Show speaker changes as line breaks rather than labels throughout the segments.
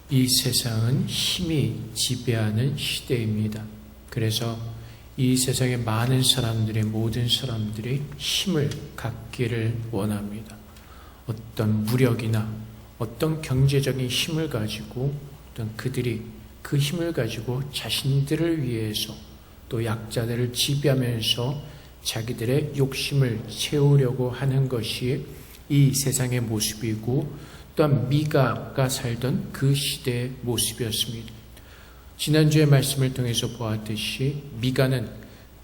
이 세상은 힘이 지배하는 시대입니다. 그래서 이 세상의 많은 사람들이, 모든 사람들이 힘을 갖기를 원합니다. 어떤 무력이나 어떤 경제적인 힘을 가지고 어떤 그들이 그 힘을 가지고 자신들을 위해서 또 약자들을 지배하면서 자기들의 욕심을 채우려고 하는 것이 이 세상의 모습이고, 또한 미가가 살던 그 시대의 모습이었습니다. 지난주의 말씀을 통해서 보았듯이 미가는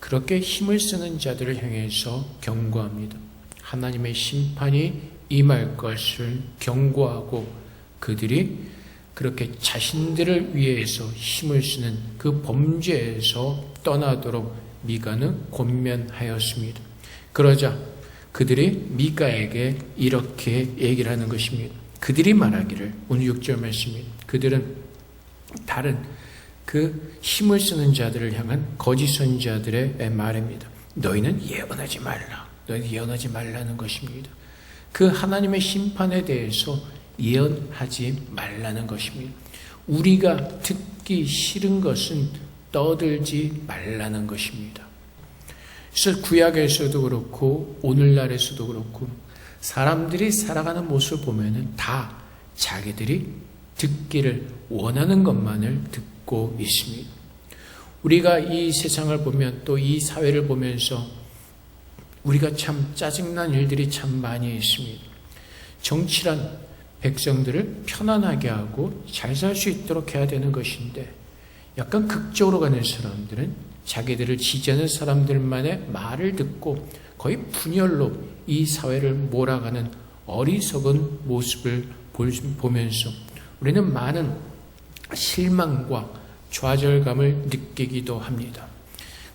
그렇게 힘을 쓰는 자들을 향해서 경고합니다. 하나님의 심판이 임할 것을 경고하고, 그들이 그렇게 자신들을 위해서 힘을 쓰는 그 범죄에서 떠나도록 미가는 권면하였습니다. 그러자 그들이 미가에게 이렇게 얘기를 하는 것입니다. 그들이 말하기를, 오늘 6절 말씀입니다. 그들은 다른 그 힘을 쓰는 자들을 향한 거짓 선지자들의 말입니다. 너희는 예언하지 말라. 너희는 예언하지 말라는 것입니다. 그 하나님의 심판에 대해서 예언하지 말라는 것입니다. 우리가 듣기 싫은 것은 떠들지 말라는 것입니다. 그래서 구약에서도 그렇고 오늘날에서도 그렇고 사람들이 살아가는 모습을 보면은 다 자기들이 듣기를 원하는 것만을 듣고 있습니다. 우리가 이 세상을 보면, 또 이 사회를 보면서 우리가 참 짜증난 일들이 참 많이 있습니다. 정치란 백성들을 편안하게 하고 잘 살 수 있도록 해야 되는 것인데, 약간 극적으로 가는 사람들은 자기들을 지지하는 사람들만의 말을 듣고 거의 분열로 이 사회를 몰아가는 어리석은 모습을 보면서 우리는 많은 실망과 좌절감을 느끼기도 합니다.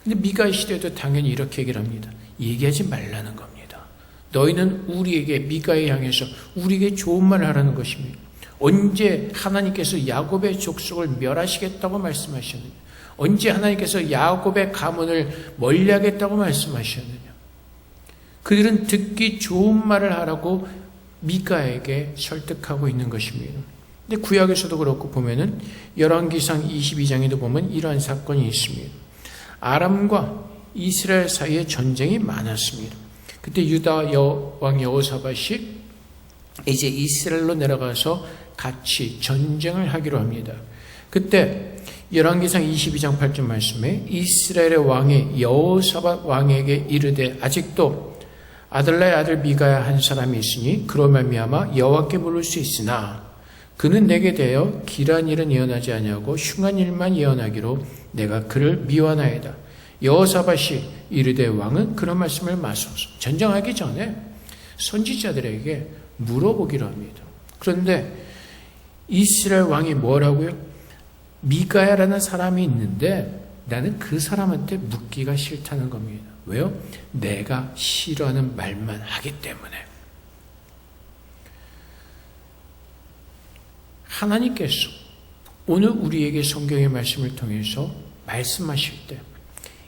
근데 미가 시대도 당연히 이렇게 얘기를 합니다. 얘기하지 말라는 겁니다. 너희는 우리에게, 미가에 향해서 우리에게 좋은 말을 하라는 것입니다. 언제 하나님께서 야곱의 족속을 멸하시겠다고 말씀하셨느냐? 언제 하나님께서 야곱의 가문을 멀리하겠다고 말씀하셨느냐? 그들은 듣기 좋은 말을 하라고 미가에게 설득하고 있는 것입니다. 근데 구약에서도 그렇고 보면은 열왕기상 22장에도 보면 이러한 사건이 있습니다. 아람과 이스라엘 사이에 전쟁이 많았습니다. 그때 유다 왕 여호사밧이 이제 이스라엘로 내려가서 같이 전쟁을 하기로 합니다. 그때 열왕기상 22장 8절 말씀에 이스라엘의 왕이 여호사밧 왕에게 이르되 아직도 아들라의 아들 미가야 한 사람이 있으니 그로 말미암아 여호와께 물을 수 있으나 그는 내게 대하여 길한 일은 예언하지 아니하고 흉한 일만 예언하기로 내가 그를 미워하나이다. 여호사밧이 이르되 왕은 그런 말씀을 마소서. 전쟁하기 전에 선지자들에게 물어보기로 합니다. 그런데 이스라엘 왕이 뭐라고요? 미가야라는 사람이 있는데 나는 그 사람한테 묻기가 싫다는 겁니다. 왜요? 내가 싫어하는 말만 하기 때문에. 하나님께서 오늘 우리에게 성경의 말씀을 통해서 말씀하실 때,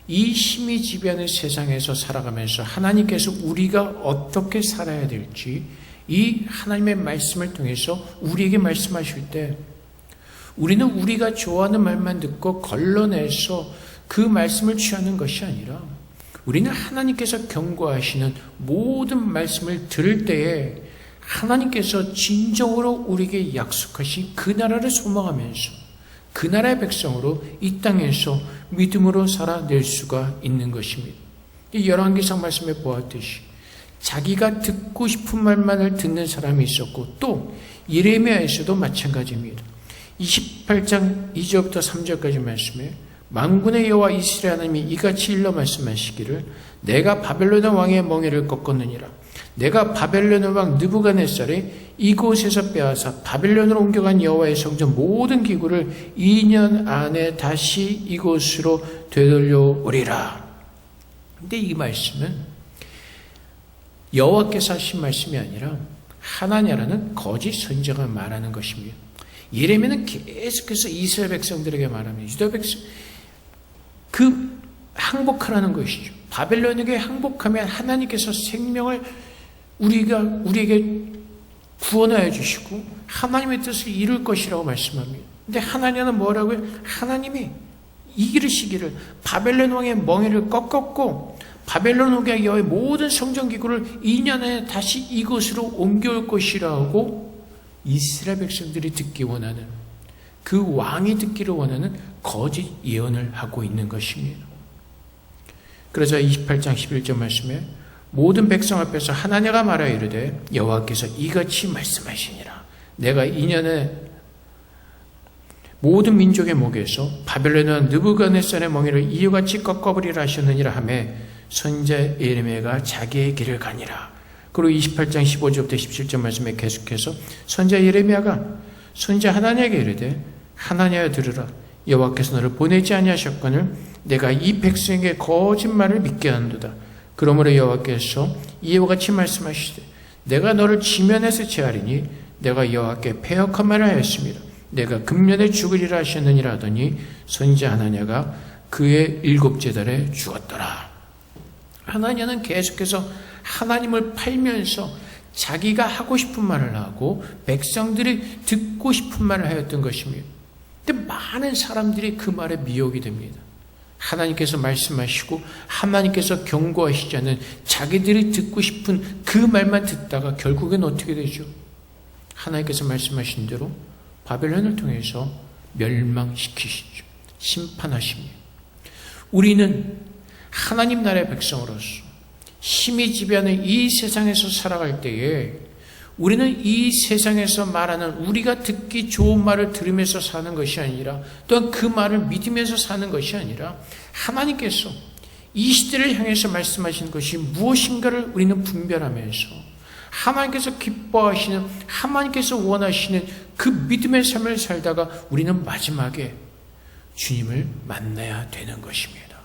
이 힘이 지배하는 세상에서 살아가면서 하나님께서 우리가 어떻게 살아야 될지 이 하나님의 말씀을 통해서 우리에게 말씀하실 때, 우리는 우리가 좋아하는 말만 듣고 걸러내서 그 말씀을 취하는 것이 아니라 우리는 하나님께서 경고하시는 모든 말씀을 들을 때에 하나님께서 진정으로 우리에게 약속하신 그 나라를 소망하면서 그 나라의 백성으로 이 땅에서 믿음으로 살아낼 수가 있는 것입니다. 열왕기상 말씀에 보았듯이 자기가 듣고 싶은 말만을 듣는 사람이 있었고, 또 예레미야에서도 마찬가지입니다. 28장 2절부터 3절까지 말씀에 만군의 여호와 이스라엘 하나님이 이같이 일러 말씀하시기를 내가 바벨론 왕의 멍에를 꺾었느니라. 내가 바벨론 왕 느부갓네살이 이곳에서 빼앗아 바벨론으로 옮겨간 여호와의 성전 모든 기구를 2년 안에 다시 이곳으로 되돌려오리라. 근데 이 말씀은 여호와께서 하신 말씀이 아니라 하나냐라는 거짓 선지자가 말하는 것입니다. 예레미야는 계속해서 이스라엘 백성들에게 말합니다. 유다 백성, 그 항복하라는 것이죠. 바벨론에게 항복하면 하나님께서 생명을 우리에게 구원하여 주시고 하나님의 뜻을 이룰 것이라고 말씀합니다. 근데 하나님은 뭐라고요? 하나님이 이기시기를 바벨론 왕의 멍에를 꺾었고 바벨론 왕의 모든 성전기구를 2년 안에 다시 이곳으로 옮겨올 것이라고 이스라엘 백성들이 듣기 원하는, 그 왕이 듣기를 원하는 거짓 예언을 하고 있는 것입니다. 그래서 28장 11절 말씀에 모든 백성 앞에서 하나냐가 말하여 이르되 여호와께서 이같이 말씀하시니라. 내가 2년에 모든 민족의 목에서 바벨론 왕 느부갓네살의 멍에를 이유같이 꺾어버리라 하셨느니라 하며 선지자 예레미야가 자기의 길을 가니라. 그리고 28장 15절부터 17절 말씀에 계속해서 선지자 예레미야가 선지자 하나냐에게 이르되 하나냐여 들으라. 여호와께서 너를 보내지 아니하셨거늘 내가 이 백성에게 거짓말을 믿게 한도다. 그러므로 여호와께서 이와 같이 말씀하시되 내가 너를 지면에서 제하리니 내가 여호와께 패역한 말을 하였습니다. 내가 금년에 죽으리라 하셨느니라 하더니 선지자 하나냐가 그의 7째 달에 죽었더라. 하나냐는 계속해서 하나님을 팔면서 자기가 하고 싶은 말을 하고 백성들이 듣고 싶은 말을 하였던 것입니다. 근데 많은 사람들이 그 말에 미혹이 됩니다. 하나님께서 말씀하시고 하나님께서 경고하시지 않은 자기들이 듣고 싶은 그 말만 듣다가 결국엔 어떻게 되죠? 하나님께서 말씀하신 대로 바벨론을 통해서 멸망시키시죠. 심판하십니다. 우리는 하나님 나라의 백성으로서 힘이 지배하는 이 세상에서 살아갈 때에 우리는 이 세상에서 말하는 우리가 듣기 좋은 말을 들으면서 사는 것이 아니라 또한 그 말을 믿으면서 사는 것이 아니라 하나님께서 이 시대를 향해서 말씀하시는 것이 무엇인가를 우리는 분별하면서 하나님께서 기뻐하시는, 하나님께서 원하시는 그 믿음의 삶을 살다가 우리는 마지막에 주님을 만나야 되는 것입니다.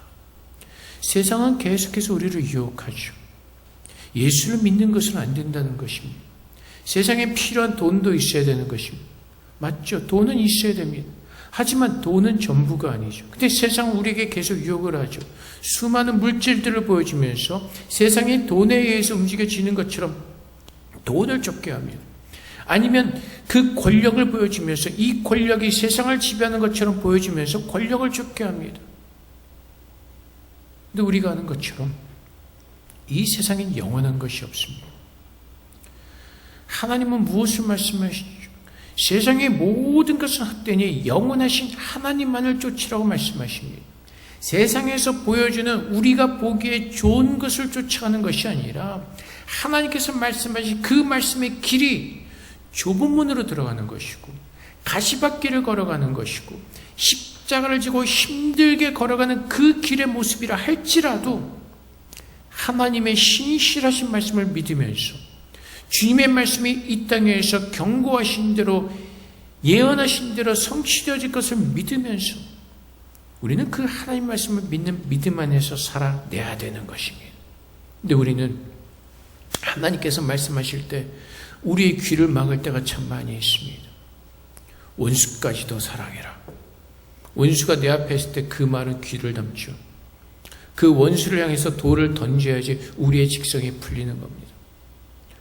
세상은 계속해서 우리를 유혹하죠. 예수를 믿는 것은 안 된다는 것입니다. 세상에 필요한 돈도 있어야 되는 것입니다. 맞죠? 돈은 있어야 됩니다. 하지만 돈은 전부가 아니죠. 근데 세상은 우리에게 계속 유혹을 하죠. 수많은 물질들을 보여주면서 세상이 돈에 의해서 움직여지는 것처럼 돈을 쫓게 합니다. 아니면 그 권력을 보여주면서 이 권력이 세상을 지배하는 것처럼 보여주면서 권력을 쫓게 합니다. 근데 우리가 아는 것처럼 이 세상엔 영원한 것이 없습니다. 하나님은 무엇을 말씀하시죠? 세상의 모든 것은 헛되니 영원하신 하나님만을 쫓으라고 말씀하십니다. 세상에서 보여주는 우리가 보기에 좋은 것을 쫓아가는 것이 아니라 하나님께서 말씀하신 그 말씀의 길이 좁은 문으로 들어가는 것이고 가시밭길을 걸어가는 것이고 십자가를 지고 힘들게 걸어가는 그 길의 모습이라 할지라도 하나님의 신실하신 말씀을 믿으면서 주님의 말씀이 이 땅에서 경고하신 대로 예언하신 대로 성취되어질 것을 믿으면서 우리는 그 하나님 말씀을 믿는 믿음 안에서 살아내야 되는 것입니다. 근데 우리는 하나님께서 말씀하실 때 우리의 귀를 막을 때가 참 많이 있습니다. 원수까지도 사랑해라. 원수가 내 앞에 있을 때 그 말은 귀를 담죠. 그 원수를 향해서 돌을 던져야지 우리의 직성이 풀리는 겁니다.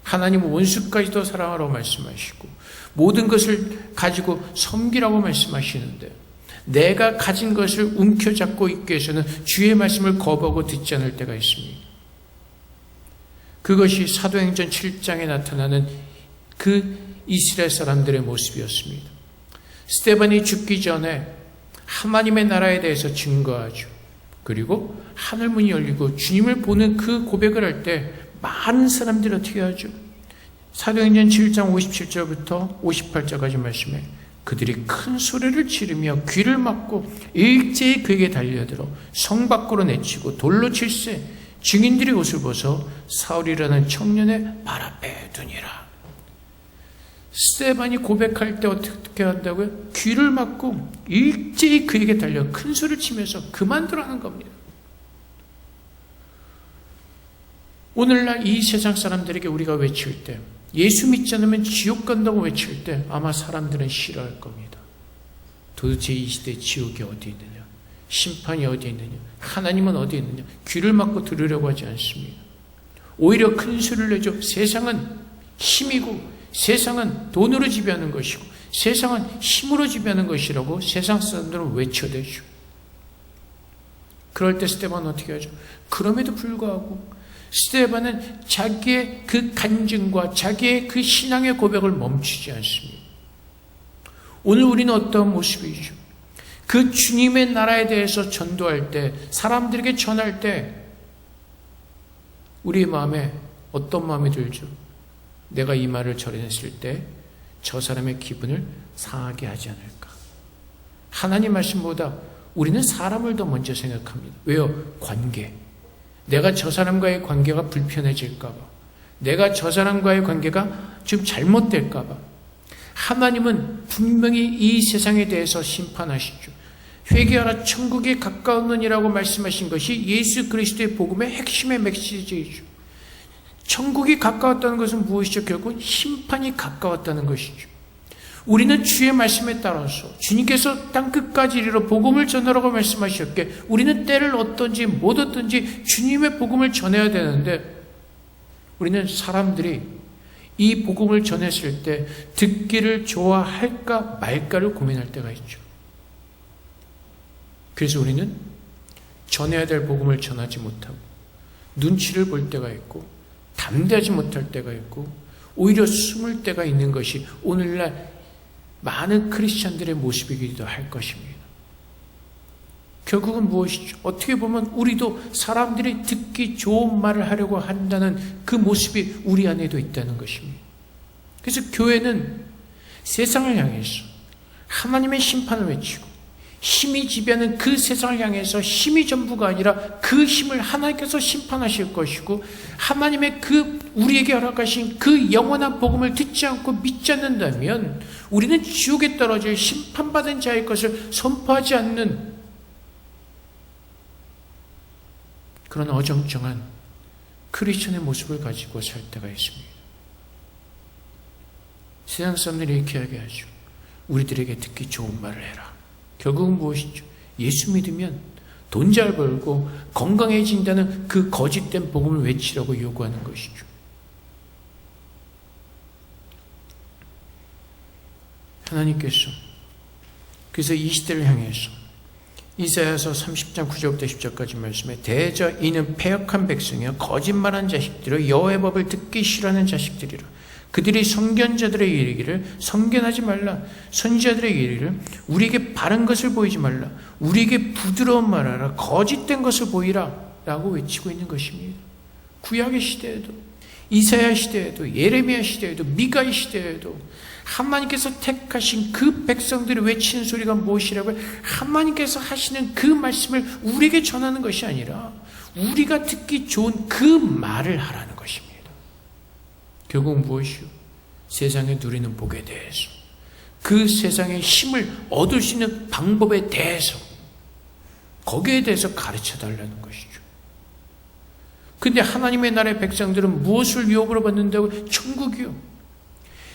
하나님은 원수까지도 사랑하라고 말씀하시고 모든 것을 가지고 섬기라고 말씀하시는데 내가 가진 것을 움켜잡고 있기 위해서는 주의 말씀을 거부하고 듣지 않을 때가 있습니다. 그것이 사도행전 7장에 나타나는 그 이스라엘 사람들의 모습이었습니다. 스데반이 죽기 전에 하나님의 나라에 대해서 증거하죠. 그리고 하늘문이 열리고 주님을 보는 그 고백을 할 때 많은 사람들이 어떻게 하죠? 사도행전 7장 57절부터 58절까지 말씀에 그들이 큰 소리를 지르며 귀를 막고 일제히 그에게 달려들어 성 밖으로 내치고 돌로 칠세 증인들이 옷을 벗어 사울이라는 청년의 발 앞에 두니라. 스데반이 고백할 때 어떻게 한다고요? 귀를 막고 일제히 그에게 달려 큰 소리를 치면서 그만두라는 겁니다. 오늘날 이 세상 사람들에게 우리가 외칠 때 예수 믿지 않으면 지옥 간다고 외칠 때 아마 사람들은 싫어할 겁니다. 도대체 이 시대에 지옥이 어디 있느냐? 심판이 어디 있느냐? 하나님은 어디 있느냐? 귀를 막고 들으려고 하지 않습니다. 오히려 큰 소리를 내죠. 세상은 힘이고 세상은 돈으로 지배하는 것이고 세상은 힘으로 지배하는 것이라고 세상 사람들은 외쳐대죠. 그럴 때 스데반은 어떻게 하죠? 그럼에도 불구하고 스데반은 자기의 그 간증과 자기의 그 신앙의 고백을 멈추지 않습니다. 오늘 우리는 어떤 모습이죠? 그 주님의 나라에 대해서 전도할 때, 사람들에게 전할 때 우리의 마음에 어떤 마음이 들죠? 내가 이 말을 전했을 때 저 사람의 기분을 상하게 하지 않을까? 하나님 말씀보다 우리는 사람을 더 먼저 생각합니다. 왜요? 관계. 내가 저 사람과의 관계가 불편해질까 봐. 내가 저 사람과의 관계가 지금 잘못될까 봐. 하나님은 분명히 이 세상에 대해서 심판하시죠. 회개하라 천국이 가까웠느니라고 말씀하신 것이 예수 그리스도의 복음의 핵심의 메시지이죠. 천국이 가까웠다는 것은 무엇이죠? 결국 심판이 가까웠다는 것이죠. 우리는 주의 말씀에 따라서 주님께서 땅끝까지 이르러 복음을 전하라고 말씀하셨기에 우리는 때를 얻든지 못 얻든지 주님의 복음을 전해야 되는데 우리는 사람들이 이 복음을 전했을 때 듣기를 좋아할까 말까를 고민할 때가 있죠. 그래서 우리는 전해야 될 복음을 전하지 못하고 눈치를 볼 때가 있고 담대하지 못할 때가 있고 오히려 숨을 때가 있는 것이 오늘날 많은 크리스찬들의 모습이기도 할 것입니다. 결국은 무엇이죠? 어떻게 보면 우리도 사람들이 듣기 좋은 말을 하려고 한다는 그 모습이 우리 안에도 있다는 것입니다. 그래서 교회는 세상을 향해서 하나님의 심판을 외치고 힘이 지배하는 그 세상을 향해서 힘이 전부가 아니라 그 힘을 하나님께서 심판하실 것이고 하나님의 그 우리에게 허락하신 그 영원한 복음을 듣지 않고 믿지 않는다면 우리는 지옥에 떨어질 심판받은 자의 것을 선포하지 않는 그런 어정쩡한 크리스천의 모습을 가지고 살 때가 있습니다. 세상 사람들이 이렇게 이야기하죠. 우리들에게 듣기 좋은 말을 해라. 결국은 무엇이죠? 예수 믿으면 돈 잘 벌고 건강해진다는 그 거짓된 복음을 외치라고 요구하는 것이죠. 하나님께서 그래서 이 시대를 향해서 이사야서 30장 9절부터 10절까지 말씀에 대저 이는 패역한 백성이여 거짓말한 자식들이여 여호와의 법을 듣기 싫어하는 자식들이라. 그들이 선견자들의 이르기를 선견하지 말라. 선지자들의 이르기를 우리에게 바른 것을 보이지 말라. 우리에게 부드러운 말하라. 거짓된 것을 보이라 라고 외치고 있는 것입니다. 구약의 시대에도 이사야 시대에도 예레미야 시대에도 미가의 시대에도 하나님께서 택하신 그 백성들이 외치는 소리가 무엇이라고 하나님께서 하시는 그 말씀을 우리에게 전하는 것이 아니라 우리가 듣기 좋은 그 말을 하라는 것입니다. 결국 무엇이요? 세상에 누리는 복에 대해서 그 세상의 힘을 얻을 수 있는 방법에 대해서 거기에 대해서 가르쳐 달라는 것이죠. 근데 하나님의 나라의 백성들은 무엇을 유혹으로 받는다고? 천국이요.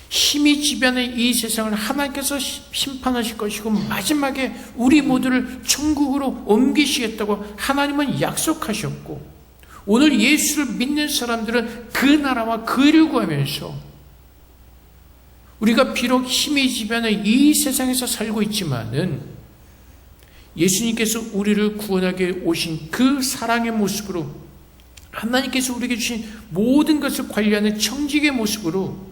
힘이 지배하는 이 세상을 하나님께서 심판하실 것이고 마지막에 우리 모두를 천국으로 옮기시겠다고 하나님은 약속하셨고 오늘 예수를 믿는 사람들은 그 나라와 그 일을 구하면서 우리가 비록 힘이 지배하는 이 세상에서 살고 있지만은 예수님께서 우리를 구원하게 오신 그 사랑의 모습으로 하나님께서 우리에게 주신 모든 것을 관리하는 청직의 모습으로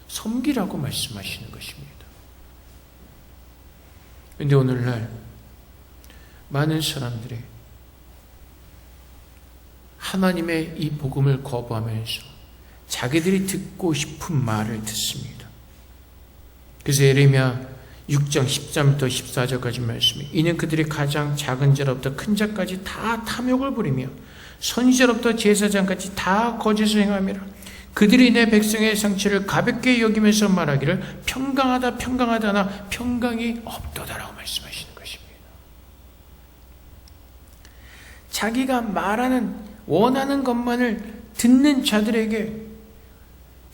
섬기라고 말씀하시는 것입니다. 그런데 오늘날 많은 사람들이 하나님의 이 복음을 거부하면서 자기들이 듣고 싶은 말을 듣습니다. 그래서 예레미야 6장 13부터 14절까지 말씀이 이는 그들이 가장 작은 자로부터 큰 자까지 다 탐욕을 부리며 선지자로부터 제사장까지 다 거짓을 행함이라. 그들이 내 백성의 상처를 가볍게 여기면서 말하기를 평강하다 평강하다 하나 평강이 없도다라고 말씀하시는 것입니다. 자기가 말하는 원하는 것만을 듣는 자들에게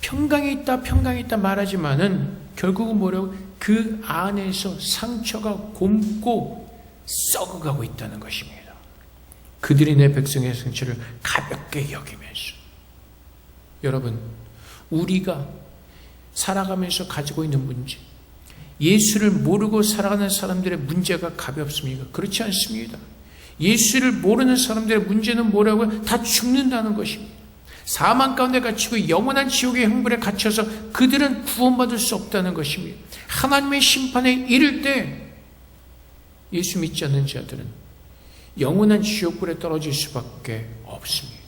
평강이 있다 말하지만은 결국은 뭐라고? 그 안에서 상처가 곪고 썩어가고 있다는 것입니다. 그들이 내 백성의 상처를 가볍게 여기면서 여러분, 우리가 살아가면서 가지고 있는 문제, 예수를 모르고 살아가는 사람들의 문제가 가볍습니까? 그렇지 않습니다. 예수를 모르는 사람들의 문제는 뭐라고요? 다 죽는다는 것입니다. 사망 가운데 갇히고 영원한 지옥의 형벌에 갇혀서 그들은 구원받을 수 없다는 것입니다. 하나님의 심판에 이를 때 예수 믿지 않는 자들은 영원한 지옥불에 떨어질 수밖에 없습니다.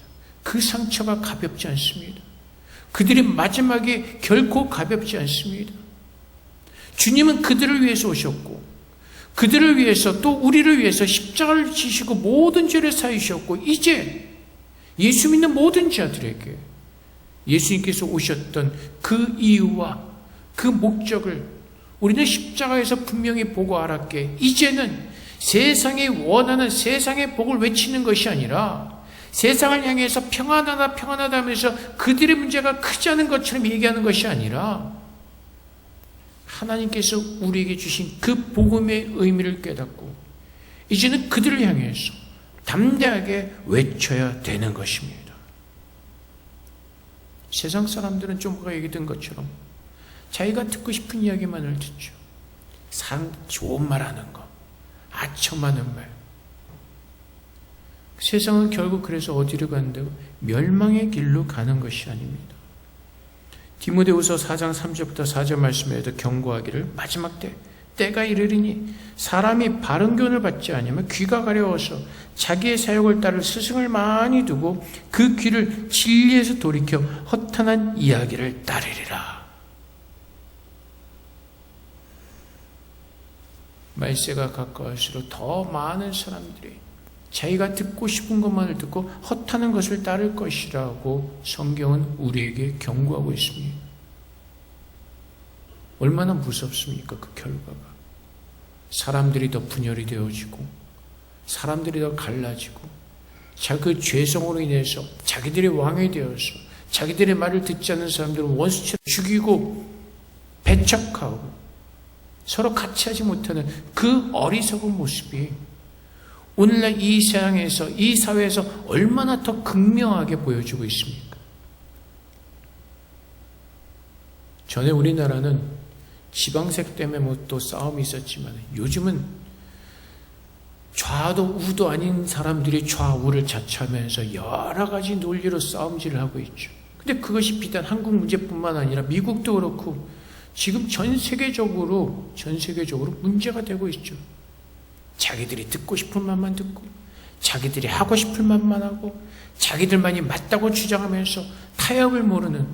그 상처가 가볍지 않습니다. 그들의 마지막이 결코 가볍지 않습니다. 주님은 그들을 위해서 오셨고, 그들을 위해서 또 우리를 위해서 십자가를 지시고 모든 죄를 사하셨고, 이제 예수 믿는 모든 자들에게 예수님께서 오셨던 그 이유와 그 목적을 우리는 십자가에서 분명히 보고 알았기에 이제는 세상이 원하는 세상의 복을 외치는 것이 아니라 세상을 향해서 평안하다 평안하다 하면서 그들의 문제가 크지 않은 것처럼 얘기하는 것이 아니라 하나님께서 우리에게 주신 그 복음의 의미를 깨닫고 이제는 그들을 향해서 담대하게 외쳐야 되는 것입니다. 세상 사람들은 좀 아까 얘기했던 것처럼 자기가 듣고 싶은 이야기만을 듣죠. 사람 좋은 말 하는 거, 아첨하는 말. 세상은 결국 그래서 어디로 간다고? 멸망의 길로 가는 것이 아닙니다. 디모데후서 4장 3절부터 4절 말씀에도 경고하기를 마지막 때가 이르리니 사람이 바른 교훈을 받지 않으면 귀가 가려워서 자기의 사욕을 따를 스승을 많이 두고 그 귀를 진리에서 돌이켜 허탄한 이야기를 따르리라. 말세가 가까울수록 더 많은 사람들이 자기가 듣고 싶은 것만을 듣고 헛하는 것을 따를 것이라고 성경은 우리에게 경고하고 있습니다. 얼마나 무섭습니까? 그 결과가. 사람들이 더 분열이 되어지고 사람들이 더 갈라지고 그 죄성으로 인해서 자기들이 왕이 되어서 자기들의 말을 듣지 않는 사람들은 원수처럼 죽이고 배척하고 서로 같이 하지 못하는 그 어리석은 모습이 오늘날 이 세상에서, 이 사회에서 얼마나 더 극명하게 보여지고 있습니까? 전에 우리나라는 지방색 때문에 뭐 또 싸움이 있었지만 요즘은 좌도 우도 아닌 사람들이 좌우를 자처하면서 여러 가지 논리로 싸움질을 하고 있죠. 근데 그것이 비단 한국 문제뿐만 아니라 미국도 그렇고 지금 전 세계적으로 문제가 되고 있죠. 자기들이 듣고 싶은 말만 듣고 자기들이 하고 싶은 말만 하고 자기들만이 맞다고 주장하면서 타협을 모르는.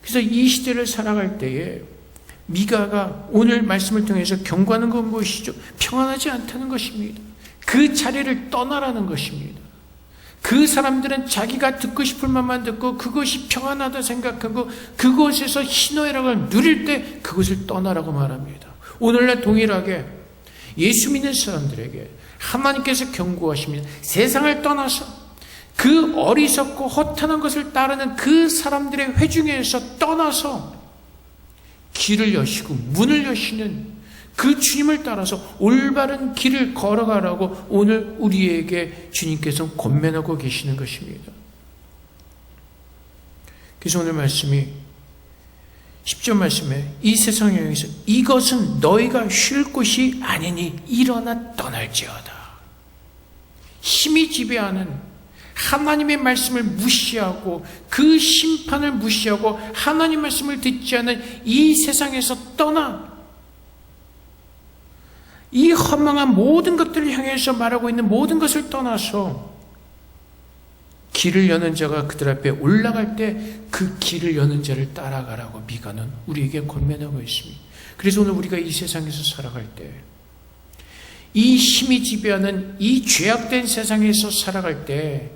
그래서 이 시대를 살아갈 때에 미가가 오늘 말씀을 통해서 경고하는 건 무엇이죠? 평안하지 않다는 것입니다. 그 자리를 떠나라는 것입니다. 그 사람들은 자기가 듣고 싶은 말만 듣고 그것이 평안하다 생각하고 그곳에서 희노애락을 누릴 때 그것을 떠나라고 말합니다. 오늘날 동일하게 예수 믿는 사람들에게 하나님께서 경고하십니다. 세상을 떠나서 그 어리석고 허탄한 것을 따르는 그 사람들의 회중에서 떠나서 길을 여시고 문을 여시는 그 주님을 따라서 올바른 길을 걸어가라고 오늘 우리에게 주님께서 권면하고 계시는 것입니다. 그래서 오늘 말씀이 10절 말씀에 이 세상에 의해서 이것은 너희가 쉴 곳이 아니니 일어나 떠날지어다. 힘이 지배하는 하나님의 말씀을 무시하고 그 심판을 무시하고 하나님 말씀을 듣지 않은 이 세상에서 떠나 이 허망한 모든 것들을 향해서 말하고 있는 모든 것을 떠나서 길을 여는 자가 그들 앞에 올라갈 때 그 길을 여는 자를 따라가라고 미가는 우리에게 권면하고 있습니다. 그래서 오늘 우리가 이 세상에서 살아갈 때 이 힘이 지배하는 이 죄악된 세상에서 살아갈 때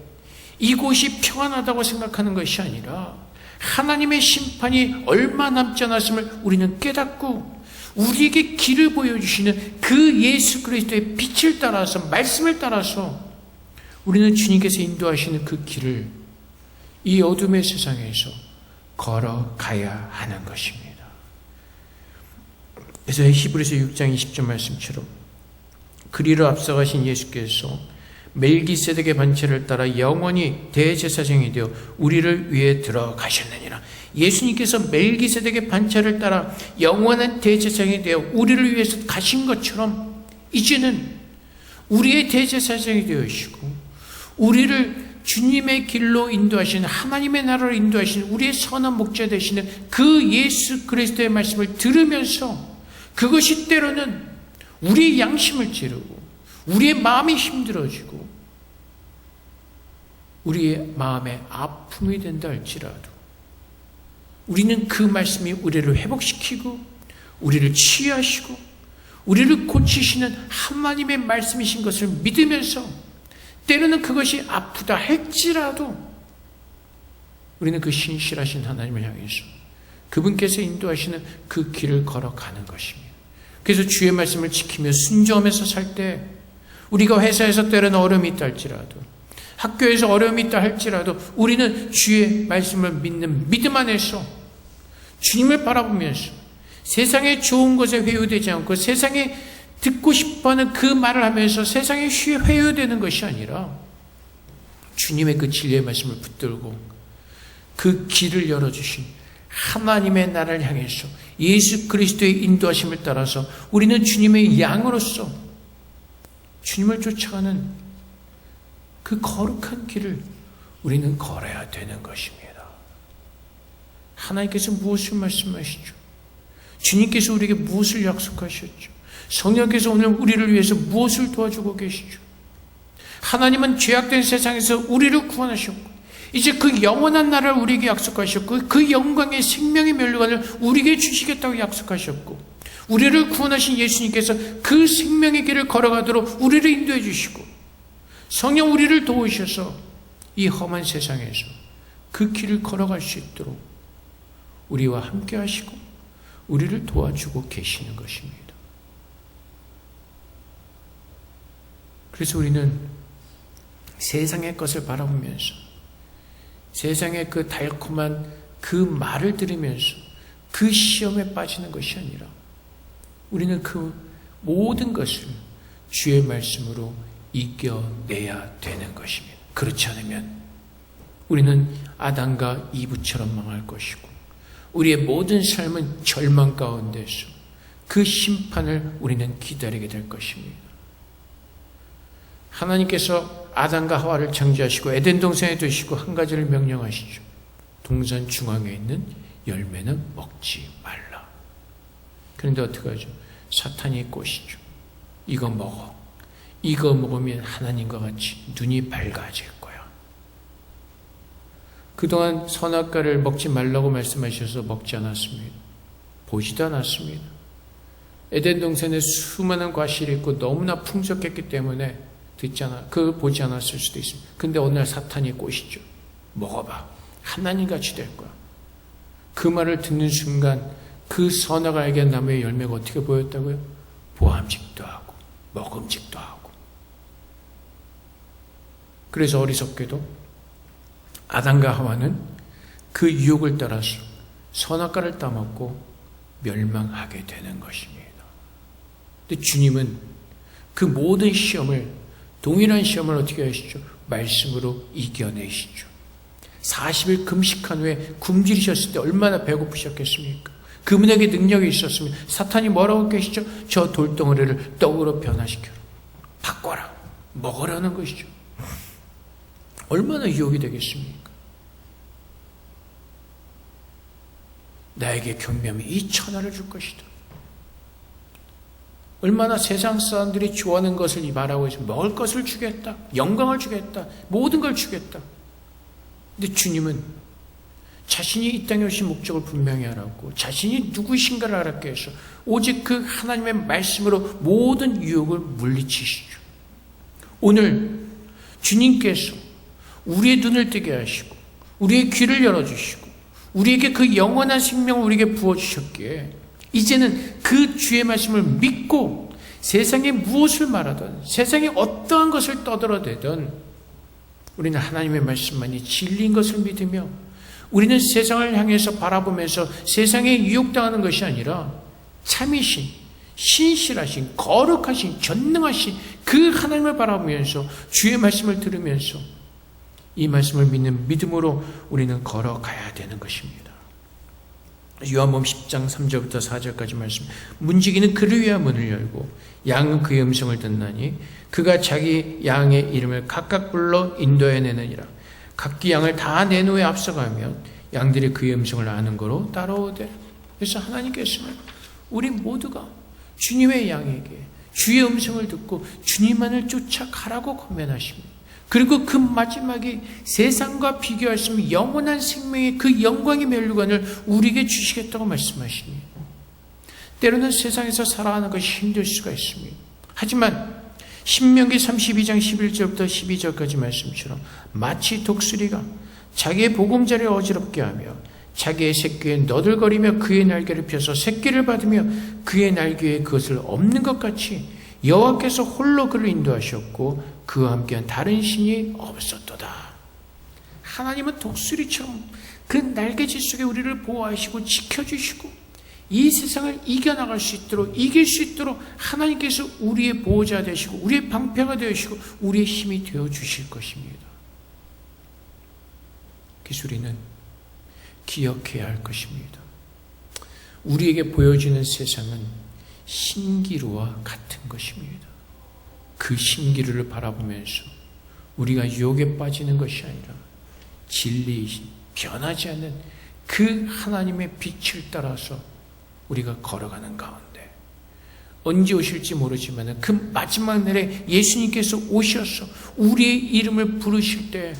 이곳이 평안하다고 생각하는 것이 아니라 하나님의 심판이 얼마 남지 않았음을 우리는 깨닫고 우리에게 길을 보여주시는 그 예수 그리스도의 빛을 따라서 말씀을 따라서 우리는 주님께서 인도하시는 그 길을 이 어둠의 세상에서 걸어가야 하는 것입니다. 그래서 히브리서 6장 20절 말씀처럼 그리로 앞서가신 예수께서 멜기세덱의 반차를 따라 영원히 대제사장이 되어 우리를 위해 들어가셨느니라. 예수님께서 멜기세덱의 반차를 따라 영원한 대제사장이 되어 우리를 위해서 가신 것처럼 이제는 우리의 대제사장이 되시고 우리를 주님의 길로 인도하시는, 하나님의 나라로 인도하시는 우리의 선한 목자 되시는 그 예수 그리스도의 말씀을 들으면서 그것이 때로는 우리의 양심을 찌르고 우리의 마음이 힘들어지고 우리의 마음에 아픔이 된다 할지라도 우리는 그 말씀이 우리를 회복시키고 우리를 치유하시고 우리를 고치시는 하나님의 말씀이신 것을 믿으면서 때로는 그것이 아프다 할지라도 우리는 그 신실하신 하나님을 향해서 그분께서 인도하시는 그 길을 걸어가는 것입니다. 그래서 주의 말씀을 지키며 순종하면서 살 때 우리가 회사에서 때로는 어려움이 있다 할지라도 학교에서 어려움이 있다 할지라도 우리는 주의 말씀을 믿는 믿음 안에서 주님을 바라보면서 세상의 좋은 것에 회유되지 않고 세상에 듣고 싶어하는 그 말을 하면서 세상에 회유되는 것이 아니라 주님의 그 진리의 말씀을 붙들고 그 길을 열어주신 하나님의 나라를 향해서 예수 그리스도의 인도하심을 따라서 우리는 주님의 양으로서 주님을 쫓아가는 그 거룩한 길을 우리는 걸어야 되는 것입니다. 하나님께서 무엇을 말씀하시죠? 주님께서 우리에게 무엇을 약속하셨죠? 성령께서 오늘 우리를 위해서 무엇을 도와주고 계시죠? 하나님은 죄악된 세상에서 우리를 구원하셨고 이제 그 영원한 나라를 우리에게 약속하셨고 그 영광의 생명의 면류관을 우리에게 주시겠다고 약속하셨고 우리를 구원하신 예수님께서 그 생명의 길을 걸어가도록 우리를 인도해 주시고 성령 우리를 도우셔서 이 험한 세상에서 그 길을 걸어갈 수 있도록 우리와 함께 하시고 우리를 도와주고 계시는 것입니다. 그래서 우리는 세상의 것을 바라보면서 세상의 그 달콤한 그 말을 들으면서 그 시험에 빠지는 것이 아니라 우리는 그 모든 것을 주의 말씀으로 이겨내야 되는 것입니다. 그렇지 않으면 우리는 아담과 이브처럼 망할 것이고 우리의 모든 삶은 절망 가운데서 그 심판을 우리는 기다리게 될 것입니다. 하나님께서 아담과 하와를 창조하시고 에덴 동산에 두시고 한 가지를 명령하시죠. 동산 중앙에 있는 열매는 먹지 말라. 그런데 어떻게 하죠? 사탄이 꼬시죠. 이거 먹어. 이거 먹으면 하나님과 같이 눈이 밝아질 거야. 그동안 선악과를 먹지 말라고 말씀하셔서 먹지 않았습니다. 보지도 않았습니다. 에덴 동산에 수많은 과실이 있고 너무나 풍족했기 때문에 보지 않았을 수도 있습니다. 근데 어느 날 사탄이 꼬시죠. 먹어봐. 하나님같이 될 거야. 그 말을 듣는 순간 그 선악을 알게 한 나무의 열매가 어떻게 보였다고요? 보암직도 하고 먹음직도 하고. 그래서 어리석게도 아담과 하와는 그 유혹을 따라서 선악과를 따먹고 멸망하게 되는 것입니다. 근데 주님은 그 모든 시험을 동일한 시험을 어떻게 하시죠? 말씀으로 이겨내시죠. 40일 금식한 후에 굶주리셨을 때 얼마나 배고프셨겠습니까? 그분에게 능력이 있었으면 사탄이 뭐라고 계시죠? 저 돌덩어리를 떡으로 변화시켜라. 바꿔라. 먹으라는 것이죠. 얼마나 유혹이 되겠습니까? 나에게 경배하면 이 천하를 줄 것이다. 얼마나 세상 사람들이 좋아하는 것을 말하고 있으면 먹을 것을 주겠다. 영광을 주겠다. 모든 걸 주겠다. 근데 주님은 자신이 이 땅에 오신 목적을 분명히 하라고 자신이 누구신가를 알았게 해서 오직 그 하나님의 말씀으로 모든 유혹을 물리치시죠. 오늘 주님께서 우리의 눈을 뜨게 하시고 우리의 귀를 열어주시고 우리에게 그 영원한 생명을 우리에게 부어주셨기에 이제는 그 주의 말씀을 믿고 세상에 무엇을 말하든 세상에 어떠한 것을 떠들어대든 우리는 하나님의 말씀만이 진리인 것을 믿으며 우리는 세상을 향해서 바라보면서 세상에 유혹당하는 것이 아니라 참이신 신실하신, 거룩하신, 전능하신 그 하나님을 바라보면서 주의 말씀을 들으면서 이 말씀을 믿는 믿음으로 우리는 걸어가야 되는 것입니다. 요한복음 10장 3절부터 4절까지 말씀. 문지기는 그를 위하여 문을 열고 양은 그의 음성을 듣나니 그가 자기 양의 이름을 각각 불러 인도해 내느니라. 각기 양을 다 내놓에 앞서가면 양들이 그의 음성을 아는 거로 따라오되. 그래서 하나님께서는 우리 모두가 주님의 양에게 주의 음성을 듣고 주님만을 쫓아가라고 권면하십니다. 그리고 그 마지막에 세상과 비교할 수 없는 영원한 생명의 그 영광의 면류관을 우리에게 주시겠다고 말씀하시니, 때로는 세상에서 살아가는 것이 힘들 수가 있습니다. 하지만 신명기 32장 11절부터 12절까지 말씀처럼 마치 독수리가 자기의 보금자리를 어지럽게 하며 자기의 새끼에 너들거리며 그의 날개를 펴서 새끼를 받으며 그의 날개에 그것을 없는 것 같이 여호와께서 홀로 그를 인도하셨고 그와 함께한 다른 신이 없었도다. 하나님은 독수리처럼 그 날개짓 속에 우리를 보호하시고 지켜주시고 이 세상을 이겨나갈 수 있도록, 이길 수 있도록 하나님께서 우리의 보호자 되시고 우리의 방패가 되시고 우리의 힘이 되어주실 것입니다. 그래서 우리는 기억해야 할 것입니다. 우리에게 보여지는 세상은 신기루와 같은 것입니다. 그 신기루를 바라보면서 우리가 유혹에 빠지는 것이 아니라 진리이신, 변하지 않는 그 하나님의 빛을 따라서 우리가 걸어가는 가운데 언제 오실지 모르지만 그 마지막 날에 예수님께서 오셔서 우리의 이름을 부르실 때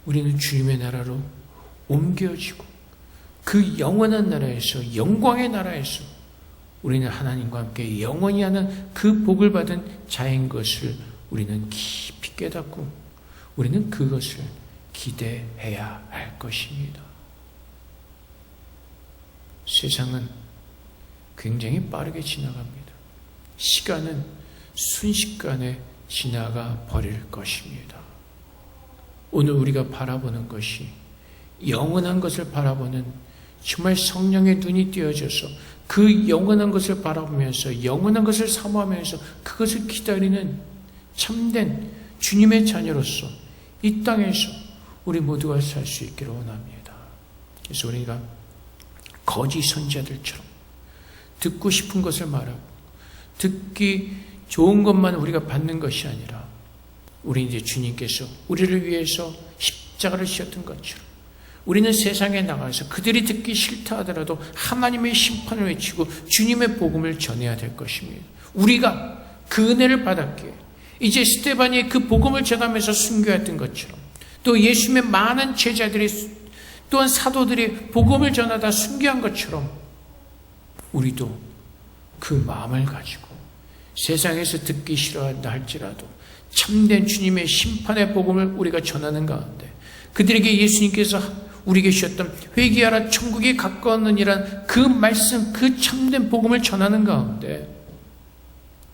우리는 주님의 나라로 옮겨지고 그 영원한 나라에서, 영광의 나라에서 우리는 하나님과 함께 영원히 하는 그 복을 받은 자인 것을 우리는 깊이 깨닫고 우리는 그것을 기대해야 할 것입니다. 세상은 굉장히 빠르게 지나갑니다. 시간은 순식간에 지나가 버릴 것입니다. 오늘 우리가 바라보는 것이 영원한 것을 바라보는 정말 성령의 눈이 띄어져서 그 영원한 것을 바라보면서 영원한 것을 사모하면서 그것을 기다리는 참된 주님의 자녀로서 이 땅에서 우리 모두가 살 수 있기를 원합니다. 그래서 우리가 거짓 선지자들처럼 듣고 싶은 것을 말하고 듣기 좋은 것만 우리가 받는 것이 아니라 우리 이제 주님께서 우리를 위해서 십자가를 지었던 것처럼 우리는 세상에 나가서 그들이 듣기 싫다 하더라도 하나님의 심판을 외치고 주님의 복음을 전해야 될 것입니다. 우리가 그 은혜를 받았기에 이제 스데반이 그 복음을 전하면서 순교했던 것처럼 또 예수님의 많은 제자들이 또한 사도들이 복음을 전하다 순교한 것처럼 우리도 그 마음을 가지고 세상에서 듣기 싫어한다 할지라도 참된 주님의 심판의 복음을 우리가 전하는 가운데 그들에게 예수님께서 우리에게 주셨던 회개하라 천국이 가까웠느니란 그 말씀, 그 참된 복음을 전하는 가운데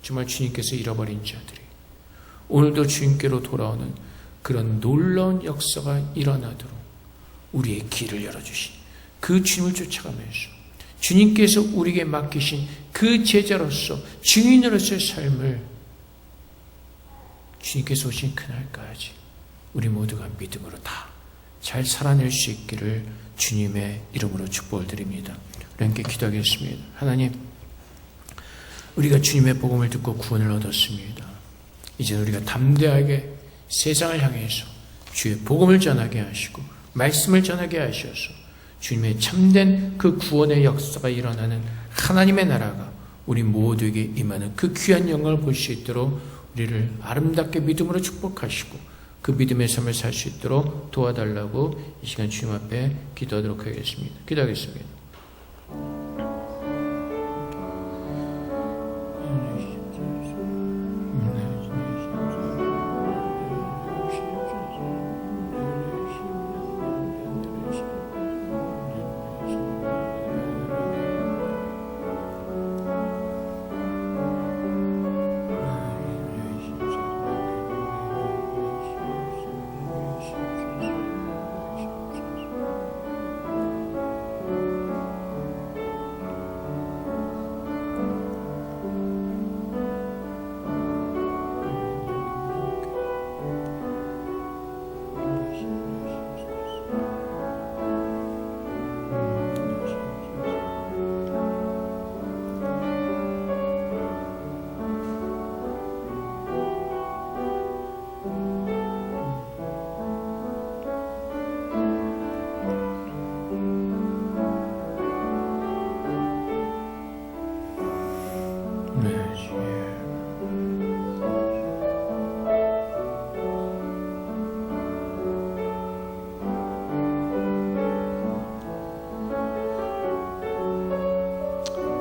정말 주님께서 잃어버린 자들이 오늘도 주님께로 돌아오는 그런 놀라운 역사가 일어나도록 우리의 길을 열어주신 그 주님을 쫓아가면서 주님께서 우리에게 맡기신 그 제자로서 증인으로서의 삶을 주님께서 오신 그날까지 우리 모두가 믿음으로 다 잘 살아낼 수 있기를 주님의 이름으로 축복을 드립니다. 우리 함께 기도하겠습니다. 하나님, 우리가 주님의 복음을 듣고 구원을 얻었습니다. 이제 우리가 담대하게 세상을 향해서 주의 복음을 전하게 하시고 말씀을 전하게 하셔서 주님의 참된 그 구원의 역사가 일어나는 하나님의 나라가 우리 모두에게 임하는 그 귀한 영광을 볼 수 있도록 우리를 아름답게 믿음으로 축복하시고 그 믿음의 삶을 살 수 있도록 도와달라고 이 시간 주님 앞에 기도하도록 하겠습니다. 기도하겠습니다.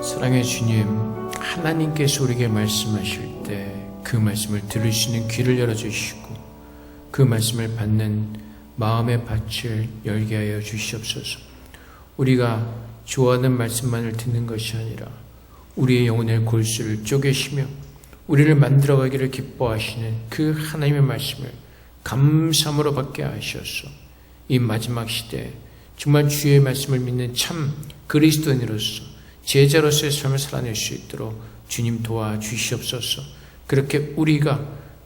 사랑의 주님, 하나님께서 우리에게 말씀하실 때 그 말씀을 들을 수 있는 귀를 열어주시고 그 말씀을 받는 마음의 밭을 열게 하여 주시옵소서. 우리가 좋아하는 말씀만을 듣는 것이 아니라 우리의 영혼의 골수를 쪼개시며 우리를 만들어가기를 기뻐하시는 그 하나님의 말씀을 감사함으로 받게 하셔서 이 마지막 시대에 정말 주의 말씀을 믿는 참 그리스도인으로서 제자로서의 삶을 살아낼 수 있도록 주님 도와주시옵소서. 그렇게 우리가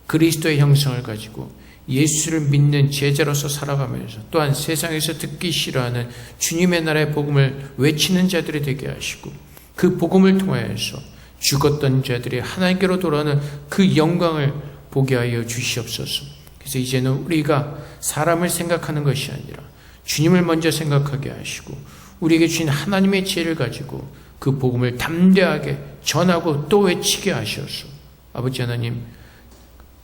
그리스도의 형상을 가지고 예수를 믿는 제자로서 살아가면서 또한 세상에서 듣기 싫어하는 주님의 나라의 복음을 외치는 자들이 되게 하시고 그 복음을 통하여서 죽었던 자들이 하나님께로 돌아오는 그 영광을 보게 하여 주시옵소서. 그래서 이제는 우리가 사람을 생각하는 것이 아니라 주님을 먼저 생각하게 하시고 우리에게 주신 하나님의 지혜를 가지고 그 복음을 담대하게 전하고 또 외치게 하셔서 아버지 하나님,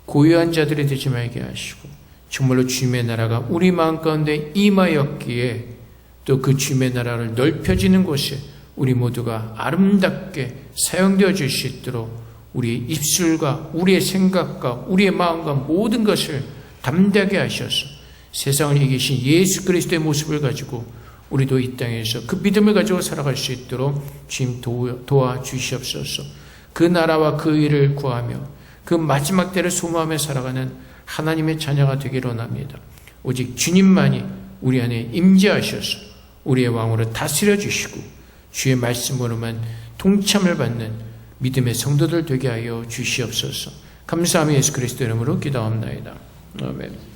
고요한 자들이 되지 말게 하시고 정말로 주님의 나라가 우리 마음 가운데 임하였기에 또 그 주님의 나라를 넓혀지는 곳에 우리 모두가 아름답게 사용되어 줄 수 있도록 우리의 입술과 우리의 생각과 우리의 마음과 모든 것을 담대하게 하셔서 세상을 이기신 예수 그리스도의 모습을 가지고 우리도 이 땅에서 그 믿음을 가지고 살아갈 수 있도록 주님 도와주시옵소서. 그 나라와 그 의를 구하며 그 마지막 때를 소망하며 살아가는 하나님의 자녀가 되기를 원합니다. 오직 주님만이 우리 안에 임재하셔서 우리의 왕으로 다스려 주시고 주의 말씀으로만 동참을 받는 믿음의 성도들 되게 하여 주시옵소서. 감사하며 예수 그리스도 이름으로 기도합나이다. 아멘.